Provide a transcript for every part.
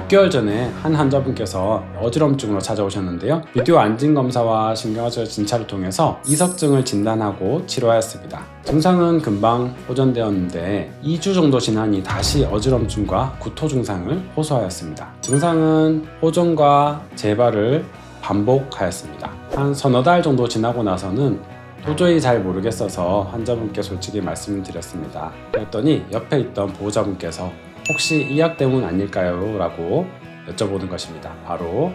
6개월 전에 한 환자분께서 어지럼증으로 찾아오셨는데요. 비디오 안진검사와 신경화적 진찰을 통해서 이석증을 진단하고 치료하였습니다. 증상은 금방 호전되었는데 2주 정도 지나니 다시 어지럼증과 구토 증상을 호소하였습니다. 증상은 호전과 재발을 반복하였습니다. 한 서너 달 정도 지나고 나서는 도저히 잘 모르겠어서 환자분께 솔직히 말씀을 드렸습니다. 그랬더니 옆에 있던 보호자분께서 혹시 이 약 때문 아닐까요? 라고 여쭤보는 것입니다. 바로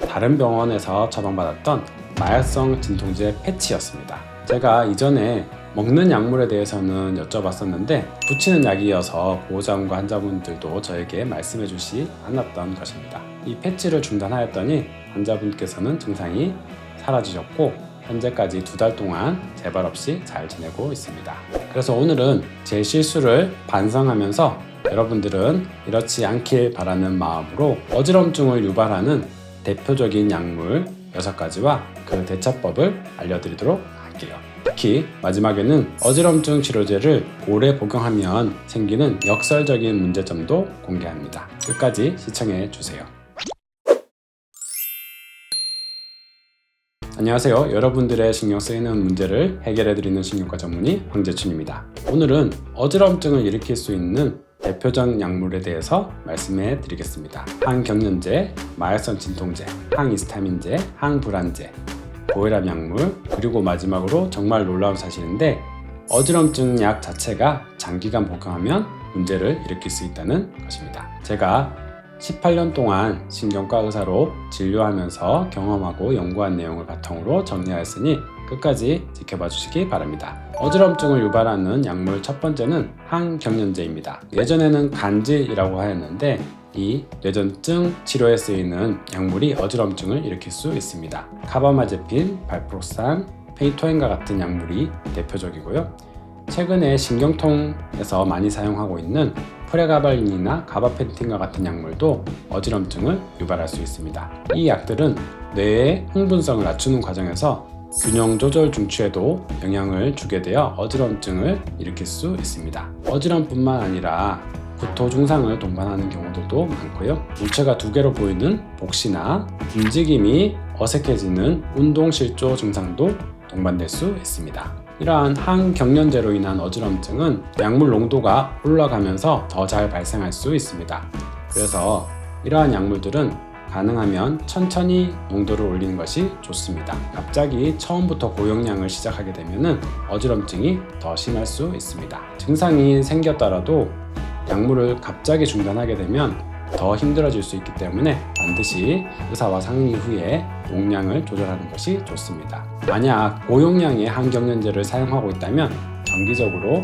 다른 병원에서 처방받았던 마약성 진통제 패치였습니다. 제가 이전에 먹는 약물에 대해서는 여쭤봤었는데 붙이는 약이어서 보호자분과 환자분들도 저에게 말씀해 주시 않았던 것입니다. 이 패치를 중단하였더니 환자분께서는 증상이 사라지셨고 현재까지 2달 동안 재발 없이 잘 지내고 있습니다. 그래서 오늘은 제 실수를 반성하면서 여러분들은 이렇지 않길 바라는 마음으로 어지럼증을 유발하는 대표적인 약물 6가지와 그 대처법을 알려드리도록 할게요. 특히 마지막에는 어지럼증 치료제를 오래 복용하면 생기는 역설적인 문제점도 공개합니다. 끝까지 시청해 주세요. 안녕하세요. 여러분들의 신경 쓰이는 문제를 해결해드리는 신경과 전문의 황재춘입니다. 오늘은 어지럼증을 일으킬 수 있는 대표적 약물에 대해서 말씀해 드리겠습니다. 항경련제, 마약성 진통제, 항히스타민제, 항불안제, 고혈압 약물, 그리고 마지막으로 정말 놀라운 사실인데 어지럼증 약 자체가 장기간 복용하면 문제를 일으킬 수 있다는 것입니다. 제가 18년 동안 신경과 의사로 진료하면서 경험하고 연구한 내용을 바탕으로 정리하였으니 끝까지 지켜봐 주시기 바랍니다. 어지럼증을 유발하는 약물 첫 번째는 항경련제입니다. 예전에는 간질이라고 하였는데 이 뇌전증 치료에 쓰이는 약물이 어지럼증을 일으킬 수 있습니다. 카바마제핀, 발프록산, 페니토엔과 같은 약물이 대표적이고요. 최근에 신경통에서 많이 사용하고 있는 프레가발린이나 가바펜틴과 같은 약물도 어지럼증을 유발할 수 있습니다. 이 약들은 뇌의 흥분성을 낮추는 과정에서 균형 조절 중추에도 영향을 주게 되어 어지럼증을 일으킬 수 있습니다. 어지럼뿐만 아니라 구토 증상을 동반하는 경우들도 많고요. 물체가 2개로 보이는 복시나 움직임이 어색해지는 운동실조 증상도 동반될 수 있습니다. 이러한 항경련제로 인한 어지럼증은 약물 농도가 올라가면서 더 잘 발생할 수 있습니다. 그래서 이러한 약물들은 가능하면 천천히 농도를 올리는 것이 좋습니다. 갑자기 처음부터 고용량을 시작하게 되면 어지럼증이 더 심할 수 있습니다. 증상이 생겼더라도 약물을 갑자기 중단하게 되면 더 힘들어질 수 있기 때문에 반드시 의사와 상의 후에 용량을 조절하는 것이 좋습니다. 만약 고용량의 항경련제를 사용하고 있다면 정기적으로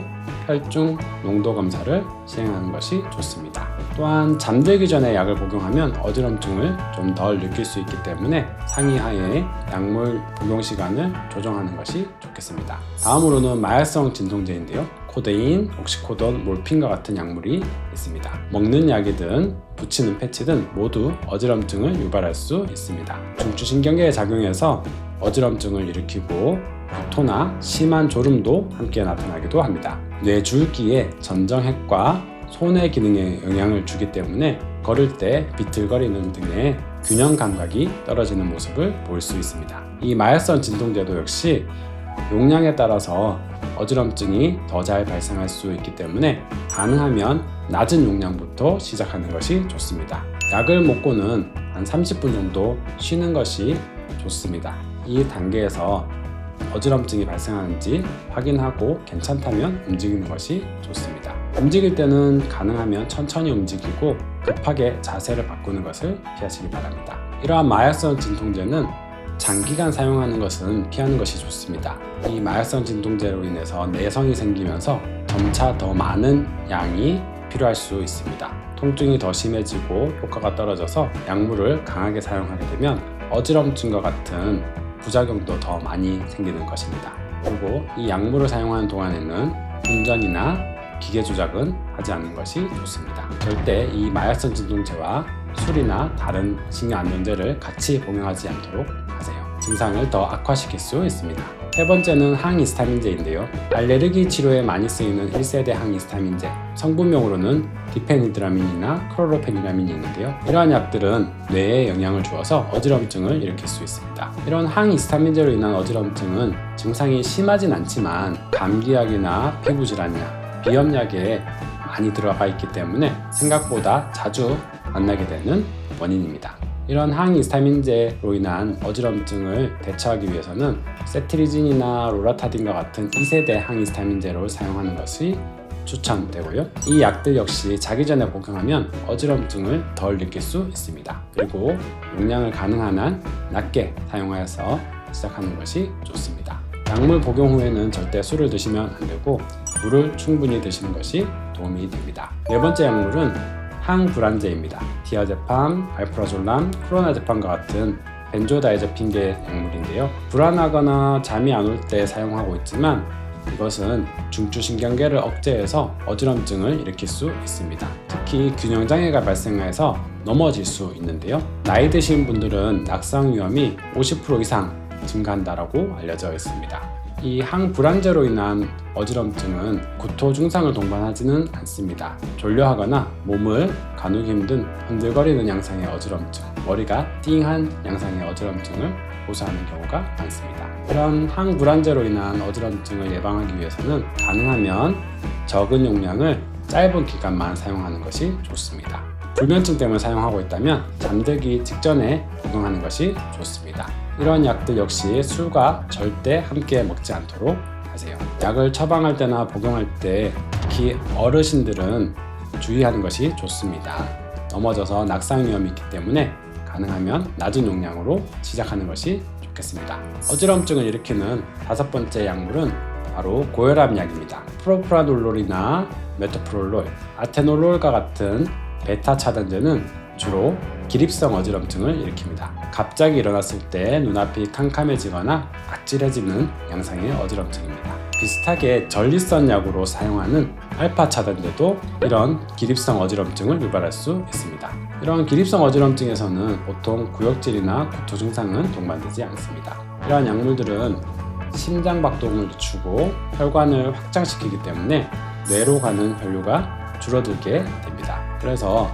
혈중 농도 검사를 시행하는 것이 좋습니다. 또한 잠들기 전에 약을 복용하면 어지럼증을 좀 덜 느낄 수 있기 때문에 상의하에 약물 복용 시간을 조정하는 것이 좋겠습니다. 다음으로는 마약성 진통제인데요. 코데인, 옥시코돈, 몰핀과 같은 약물이 있습니다. 먹는 약이든 붙이는 패치든 모두 어지럼증을 유발할 수 있습니다. 중추신경계에 작용해서 어지럼증을 일으키고 구토나 심한 졸음도 함께 나타나기도 합니다. 뇌줄기의 전정핵과 손의 기능에 영향을 주기 때문에 걸을 때 비틀거리는 등의 균형 감각이 떨어지는 모습을 볼 수 있습니다. 이 마약성 진통제도 역시 용량에 따라서 어지럼증이 더 잘 발생할 수 있기 때문에 가능하면 낮은 용량부터 시작하는 것이 좋습니다. 약을 먹고는 한 30분 정도 쉬는 것이 좋습니다. 이 단계에서 어지럼증이 발생하는지 확인하고 괜찮다면 움직이는 것이 좋습니다. 움직일 때는 가능하면 천천히 움직이고 급하게 자세를 바꾸는 것을 피하시기 바랍니다. 이러한 마약성 진통제는 장기간 사용하는 것은 피하는 것이 좋습니다. 이 마약성 진통제로 인해서 내성이 생기면서 점차 더 많은 양이 필요할 수 있습니다. 통증이 더 심해지고 효과가 떨어져서 약물을 강하게 사용하게 되면 어지럼증과 같은 부작용도 더 많이 생기는 것입니다. 그리고 이 약물을 사용하는 동안에는 운전이나 기계 조작은 하지 않는 것이 좋습니다. 절대 이 마약성 진통제와 술이나 다른 신경안정제를 같이 복용하지 않도록 하세요. 증상을 더 악화시킬 수 있습니다. 세 번째는 항히스타민제인데요. 알레르기 치료에 많이 쓰이는 1세대 항히스타민제, 성분명으로는 디페니드라민이나 클로로페니라민이 있는데요. 이러한 약들은 뇌에 영향을 주어서 어지럼증을 일으킬 수 있습니다. 이런 항히스타민제로 인한 어지럼증은 증상이 심하진 않지만 감기약이나 피부질환약, 비염약에 많이 들어가 있기 때문에 생각보다 자주 만나게 되는 원인입니다. 이런 항히스타민제로 인한 어지럼증을 대처하기 위해서는 세트리진이나 로라타딘과 같은 2세대 항히스타민제를 사용하는 것이 추천되고요. 이 약들 역시 자기 전에 복용하면 어지럼증을 덜 느낄 수 있습니다. 그리고 용량을 가능한 한 낮게 사용하여서 시작하는 것이 좋습니다. 약물 복용 후에는 절대 술을 드시면 안 되고 물을 충분히 드시는 것이 도움이 됩니다. 네 번째 약물은 항불안제입니다. 디아제팜, 알프라졸람, 클로나제팜과 같은 벤조다이제핀계 약물인데요. 불안하거나 잠이 안 올 때 사용하고 있지만 이것은 중추신경계를 억제해서 어지럼증을 일으킬 수 있습니다. 특히 균형장애가 발생해서 넘어질 수 있는데요. 나이 드신 분들은 낙상 위험이 50% 이상 증가한다고 알려져 있습니다. 이 항불안제로 인한 어지럼증은 구토 증상을 동반하지는 않습니다. 졸려하거나 몸을 가누기 힘든 흔들거리는 양상의 어지럼증, 머리가 띵한 양상의 어지럼증을 호소하는 경우가 많습니다. 이런 항불안제로 인한 어지럼증을 예방하기 위해서는 가능하면 적은 용량을 짧은 기간만 사용하는 것이 좋습니다. 불면증 때문에 사용하고 있다면 잠들기 직전에 복용하는 것이 좋습니다. 이런 약들 역시 술과 절대 함께 먹지 않도록 하세요. 약을 처방할 때나 복용할 때 특히 어르신들은 주의하는 것이 좋습니다. 넘어져서 낙상 위험이 있기 때문에 가능하면 낮은 용량으로 시작하는 것이 좋겠습니다. 어지럼증을 일으키는 다섯 번째 약물은 바로 고혈압 약입니다. 프로프라놀롤이나 메토프롤롤, 아테놀롤과 같은 베타 차단제는 주로 기립성 어지럼증을 일으킵니다. 갑자기 일어났을 때 눈앞이 캄캄해지거나 아찔해지는 양상의 어지럼증입니다. 비슷하게 전립선 약으로 사용하는 알파 차단제도 이런 기립성 어지럼증을 유발할 수 있습니다. 이런 기립성 어지럼증에서는 보통 구역질이나 구토 증상은 동반되지 않습니다. 이러한 약물들은 심장 박동을 늦추고 혈관을 확장시키기 때문에 뇌로 가는 혈류가 줄어들게 됩니다. 그래서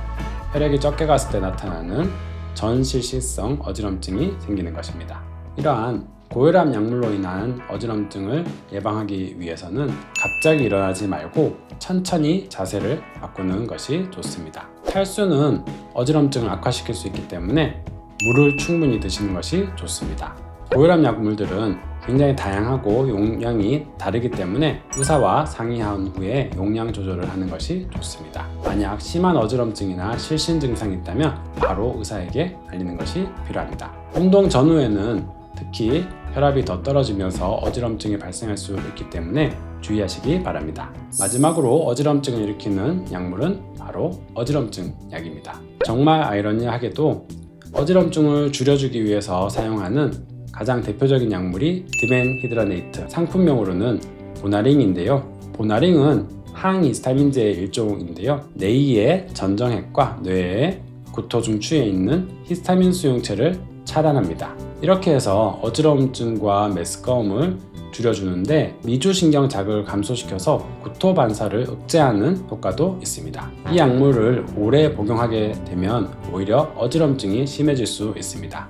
혈액이 적게 갔을 때 나타나는 전실시성 어지럼증이 생기는 것입니다. 이러한 고혈압 약물로 인한 어지럼증을 예방하기 위해서는 갑자기 일어나지 말고 천천히 자세를 바꾸는 것이 좋습니다. 탈수는 어지럼증을 악화시킬 수 있기 때문에 물을 충분히 드시는 것이 좋습니다. 고혈압 약물들은 굉장히 다양하고 용량이 다르기 때문에 의사와 상의한 후에 용량 조절을 하는 것이 좋습니다. 만약 심한 어지럼증이나 실신 증상이 있다면 바로 의사에게 알리는 것이 필요합니다. 운동 전후에는 특히 혈압이 더 떨어지면서 어지럼증이 발생할 수 있기 때문에 주의하시기 바랍니다. 마지막으로 어지럼증을 일으키는 약물은 바로 어지럼증 약입니다. 정말 아이러니하게도 어지럼증을 줄여주기 위해서 사용하는 가장 대표적인 약물이 디멘히드라네이트, 상품명으로는 보나링인데요. 보나링은 항히스타민제의 일종인데요. 뇌의 전정핵과 뇌의 구토 중추에 있는 히스타민 수용체를 차단합니다. 이렇게 해서 어지럼증과 메스꺼움을 줄여주는데 미주신경 자극을 감소시켜서 구토 반사를 억제하는 효과도 있습니다. 이 약물을 오래 복용하게 되면 오히려 어지럼증이 심해질 수 있습니다.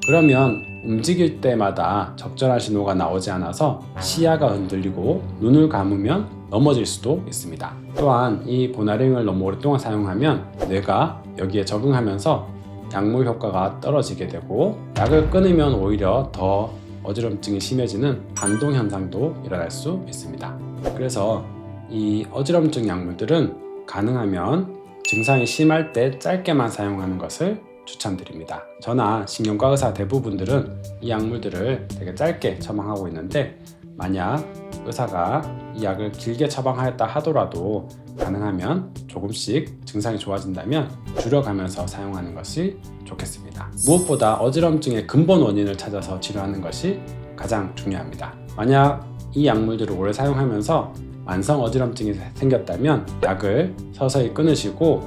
그러면 움직일 때마다 적절한 신호가 나오지 않아서 시야가 흔들리고 눈을 감으면 넘어질 수도 있습니다. 또한 이 보나링을 너무 오랫동안 사용하면 뇌가 여기에 적응하면서 약물 효과가 떨어지게 되고 약을 끊으면 오히려 더 어지럼증이 심해지는 반동 현상도 일어날 수 있습니다. 그래서 이 어지럼증 약물들은 가능하면 증상이 심할 때 짧게만 사용하는 것을 추천드립니다. 저나 신경과 의사 대부분들은 이 약물들을 되게 짧게 처방하고 있는데 만약 의사가 이 약을 길게 처방하였다 하더라도 가능하면 조금씩 증상이 좋아진다면 줄여가면서 사용하는 것이 좋겠습니다. 무엇보다 어지럼증의 근본 원인을 찾아서 치료하는 것이 가장 중요합니다. 만약 이 약물들을 오래 사용하면서 만성 어지럼증이 생겼다면 약을 서서히 끊으시고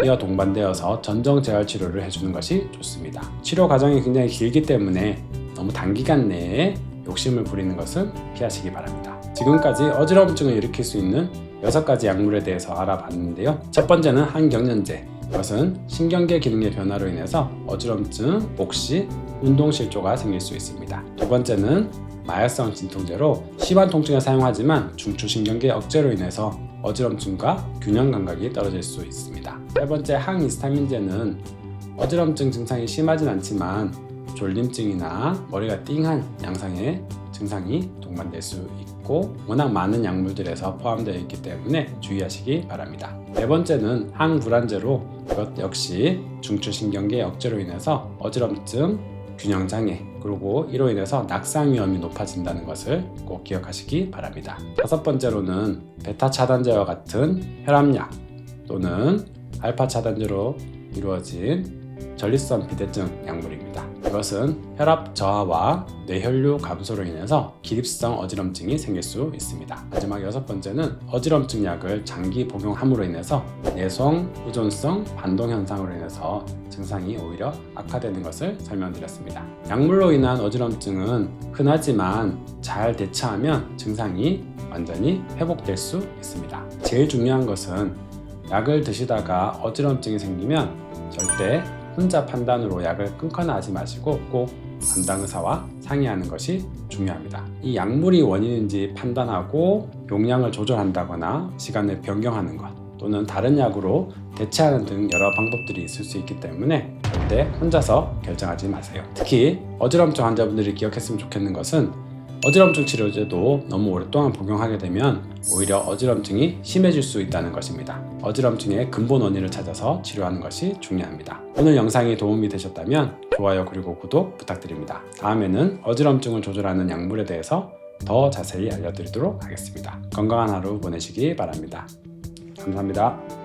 이와 동반되어서 전정 재활 치료를 해주는 것이 좋습니다. 치료 과정이 굉장히 길기 때문에 너무 단기간 내에 욕심을 부리는 것은 피하시기 바랍니다. 지금까지 어지럼증을 일으킬 수 있는 6가지 약물에 대해서 알아봤는데요. 첫 번째는 항경련제. 이것은 신경계 기능의 변화로 인해서 어지럼증, 복시, 운동실조가 생길 수 있습니다. 두 번째는 마약성 진통제로 심한 통증에 사용하지만 중추신경계 억제로 인해서 어지럼증과 균형 감각이 떨어질 수 있습니다. 세 번째 항히스타민제는 어지럼증 증상이 심하진 않지만 졸림증이나 머리가 띵한 양상의 증상이 동반될 수 있고 워낙 많은 약물들에서 포함되어 있기 때문에 주의하시기 바랍니다. 네 번째는 항불안제로 이것 역시 중추신경계 억제로 인해서 어지럼증, 균형장애 그리고 이로 인해서 낙상 위험이 높아진다는 것을 꼭 기억하시기 바랍니다. 다섯 번째로는 베타 차단제와 같은 혈압약 또는 알파 차단제로 이루어진 전립선 비대증 약물입니다. 이것은 혈압 저하와 뇌혈류 감소로 인해서 기립성 어지럼증이 생길 수 있습니다. 마지막 6번째는 어지럼증 약을 장기 복용함으로 인해서 내성, 의존성, 반동 현상으로 인해서 증상이 오히려 악화되는 것을 설명드렸습니다. 약물로 인한 어지럼증은 흔하지만 잘 대처하면 증상이 완전히 회복될 수 있습니다. 제일 중요한 것은 약을 드시다가 어지럼증이 생기면 절대 혼자 판단으로 약을 끊거나 하지 마시고 꼭 담당 의사와 상의하는 것이 중요합니다. 이 약물이 원인인지 판단하고 용량을 조절한다거나 시간을 변경하는 것 또는 다른 약으로 대체하는 등 여러 방법들이 있을 수 있기 때문에 절대 혼자서 결정하지 마세요. 특히 어지럼증 환자분들이 기억했으면 좋겠는 것은 어지럼증 치료제도 너무 오랫동안 복용하게 되면 오히려 어지럼증이 심해질 수 있다는 것입니다. 어지럼증의 근본 원인을 찾아서 치료하는 것이 중요합니다. 오늘 영상이 도움이 되셨다면 좋아요 그리고 구독 부탁드립니다. 다음에는 어지럼증을 조절하는 약물에 대해서 더 자세히 알려드리도록 하겠습니다. 건강한 하루 보내시기 바랍니다. 감사합니다.